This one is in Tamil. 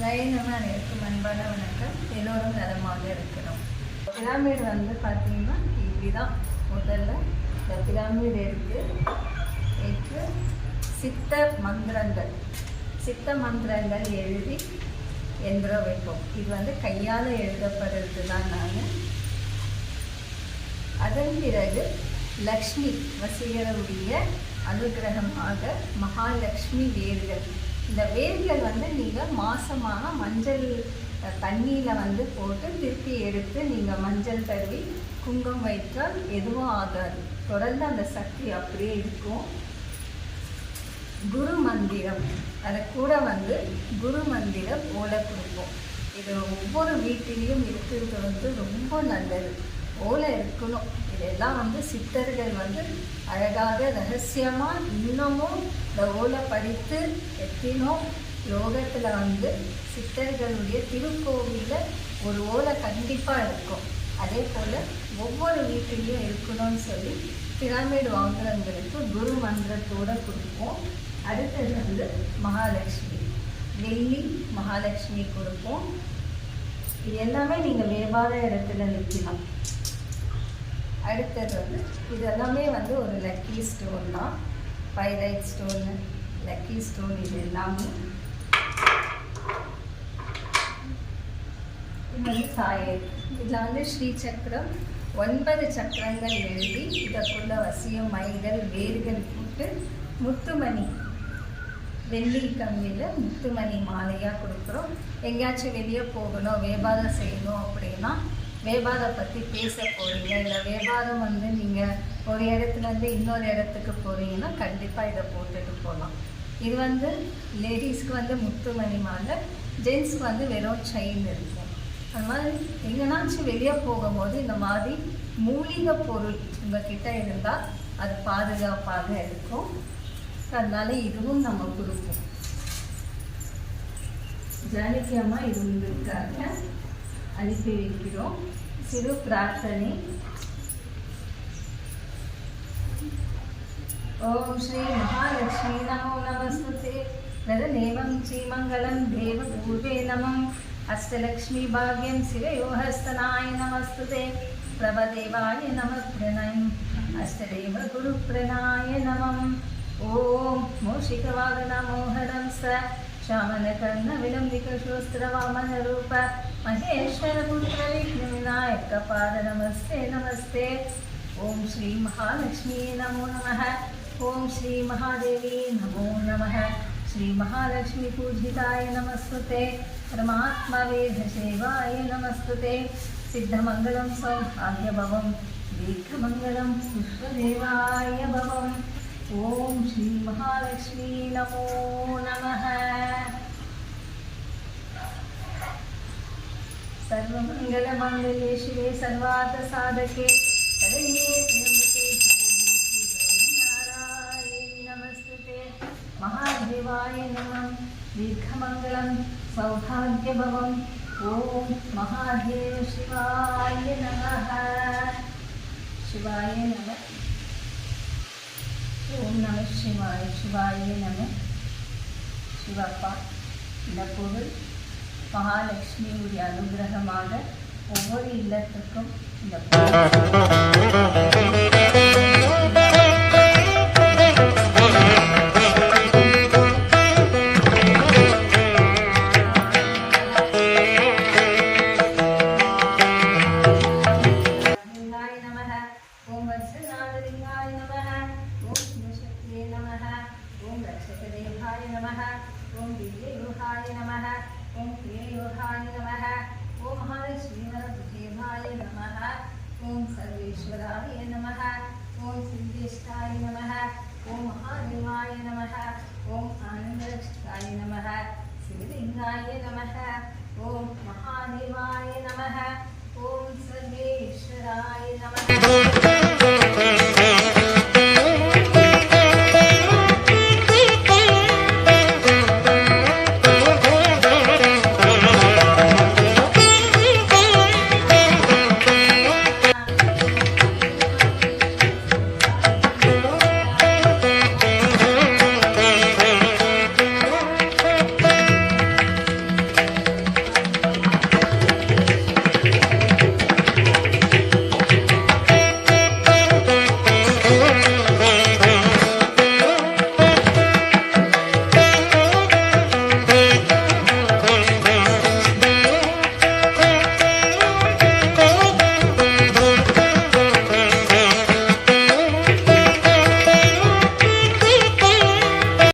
நம்ம அனைவருக்கும் அன்பான வணக்கம். எல்லோரும் நலமாக இருக்கிறோம். பிராமிட் பார்த்தீங்கன்னா இப்படிதான். முதல்ல இந்த பிராமிட் எடுத்து சித்த மந்திரங்கள் எழுதி எந்திர வைப்போம். இது கையால் எழுதப்படுறது தான். அதன் பிறகு லக்ஷ்மி வசீகரவுடைய அனுகிரகமாக மகாலட்சுமி வேர்கள், இந்த வேர்கள் நீங்கள் மாசமாக மஞ்சள் தண்ணியில் போட்டு திருப்பி எடுத்து நீங்கள் மஞ்சள் தடவி குங்குமம் வைத்தால் எதுவும் ஆகாது. தொடர்ந்து அந்த சக்தி அப்படியே இருக்கும். குரு மந்திரம், அதை கூட குரு மந்திரம் ஓலை கொடுப்போம். இது ஒவ்வொரு வீட்டிலையும் இருக்கிறது ரொம்ப நல்லது. ஓலை இருக்கணும். இதெல்லாம் சித்தர்கள் அழகாக ரகசியமாக இன்னமும் இந்த ஓலை படித்து எத்தினோ லோகத்தில் சித்தர்களுடைய திருக்கோவிலில் ஒரு ஓலை கண்டிப்பாக இருக்கும். அதே போல் ஒவ்வொரு வீட்டிலையும் இருக்கணும்னு சொல்லி பிராமிட் வாங்குறவங்களுக்கு குரு மந்திரத்தோடு கொடுப்போம். அடுத்தது மகாலட்சுமி, வெள்ளி மகாலட்சுமி கொடுப்போம். இது எல்லாமே நீங்கள் வியாபார இடத்துல நிற்கலாம். அடுத்தது இதெல்லாமே ஒரு லக்கி ஸ்டோன் தான். பைரைட் ஸ்டோனு, லக்கி ஸ்டோன், இது எல்லாமே சாயல். இதில் ஸ்ரீ சக்கரம் 9 சக்கரங்கள் எழுதி இதற்குள்ள வசியம் மைகள் வேர்கள் போட்டு முத்துமணி வெள்ளி கம்பியில் முத்துமணி மாலையாக கொடுக்குறோம். எங்கேயாச்சும் வெளியே போகணும், வியாபாரம் செய்யணும் அப்படின்னா, வியாபாரம் பற்றி பேச போகிறீங்க, இல்லை வியாபாரம் நீங்கள் ஒரு இடத்துலேருந்து இன்னொரு இடத்துக்கு போகிறீங்கன்னா கண்டிப்பாக இதை போட்டுட்டு போகலாம். இது லேடிஸ்க்கு முத்துமணி மாலை, ஜென்ஸ்க்கு வெறும் செயின் இருக்கும். அது மாதிரி எங்கேனாச்சும் வெளியே போகும்போது இந்த மாதிரி மூலிகை பொருள் உங்கள்கிட்ட இருந்தால் அது பாதுகாப்பாக இருக்கும். அதனால இதுவும் நம்ம கொடுப்போம். ஜானகியமாக இது உங்களுக்காக அனுப்பி வைக்கிறோம். சிறு பிரார்த்தனை. ஓம் ஸ்ரீ மகாலட்சுமி நமோ நமஸ்துதே. பிரதநேவம் ஸ்ரீமங்கலம் தேவ பூர்வே நமம். அஷ்டலக்ஷ்மி பாக்யம் சிவயோஹஸ்தனாய நமஸ்துதே. பிரபதேவாய நமப்ரணயம் அஷ்டதேவ குரு பிரணாய நமம். ஓம் மூஷிகவாகன மோகனம் ச श्यामलकर्ण विलम्बिकशोस्त्रवामनरूप महेश्वरपुत्र विघ्नविनायकपाद नमस्ते नमस्ते. ओम श्री महालक्ष्मी नमो नमः. ओम श्री महादेवी नमो नमः. श्री महालक्ष्मी पूजिताय नमस्ते. परमात्मा वेदसेवाय नमस्ते. सिद्धमंगलम सौभाग्यभवं दीर्घमंगलम पुष्पदेवाय भवम्. ओम श्री महालक्ष्मी नमो नमः. सर्वमंगलमंगले शिवे सर्वार्थ साधके शरण्ये त्र्यंबके गौरी नारायणी नमस्ते. महादेवाय नमः. दीर्घमंगलम सौभाग्यभवम्. ओम महादेव शिवाय नमः. शिवाय नमः. ஓம் நம சிவாய. சிவாய நம. சிவப்பா, இந்த பொருள் மகாலட்சுமியுடைய அனுகிரகமாக ஒவ்வொரு இல்லத்துக்கும் இந்த ओम दिव्ययोहाय नमः. ओम प्रिययोहाय नमः. ओम महालक्ष्मीवरदेवाय नमः. ओम सर्वेश्वराय नमः. ओम सिद्धेष्ठाय नमः. ओम महादेवाय नमः. ओम आनंदरक्षकाय नमः. शिवलिंगाय नमः. ओम महादेवाय नमः. ओम सर्वेश्वराय नमः.